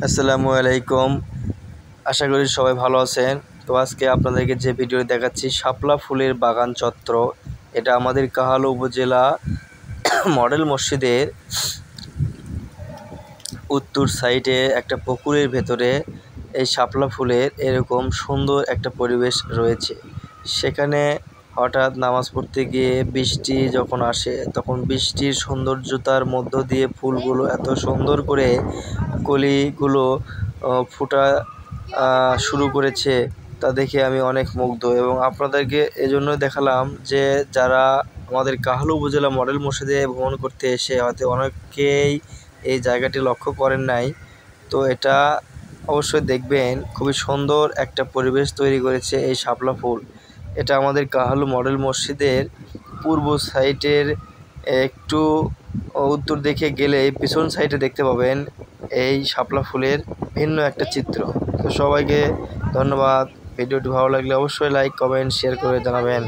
আসসালামু আলাইকুম। আশা করি সবাই ভালো আছেন। তো আজকে আপনাদেরকে যে ভিডিও দেখাচ্ছি শাপলা ফুলের বাগান চত্র। এটা আমাদের কাহালু উপজেলা মডেল মসজিদের উত্তর সাইডে একটা পুকুরের ভেতরে এই শাপলা ফুলের এরকম সুন্দর একটা পরিবেশ রয়েছে। সেখানে হঠাৎ নামাজ পড়তে গিয়ে বৃষ্টি যখন আসে তখন বৃষ্টির সৌন্দর্যতার মধ্য দিয়ে ফুলগুলো এত সুন্দর করে কলিগুলো ফোটা শুরু করেছে, তা দেখে আমি অনেক মুগ্ধ এবং আপনাদেরকে এজন্য দেখালাম যে যারা আমাদের কাহালু উপজেলা মডেল মসজিদে ভ্রমণ করতে এসে হয়তো অনেকেই এই জায়গাটি লক্ষ্য করেন নাই। তো এটা অবশ্যই দেখবেন, খুবই সুন্দর একটা পরিবেশ তৈরি করেছে এই শাপলা ফুল। এটা আমাদের কাহালু মডেল মসজিদের পূর্ব সাইডের একটু উত্তর দিকে গেলে পিছন সাইডে দেখতে পাবেন এই শাপলা ফুলের ভিন্ন একটা চিত্র। তো সবাইকে ধন্যবাদ। ভিডিওটি ভালো লাগলে অবশ্যই লাইক, কমেন্ট, শেয়ার করে জানাবেন।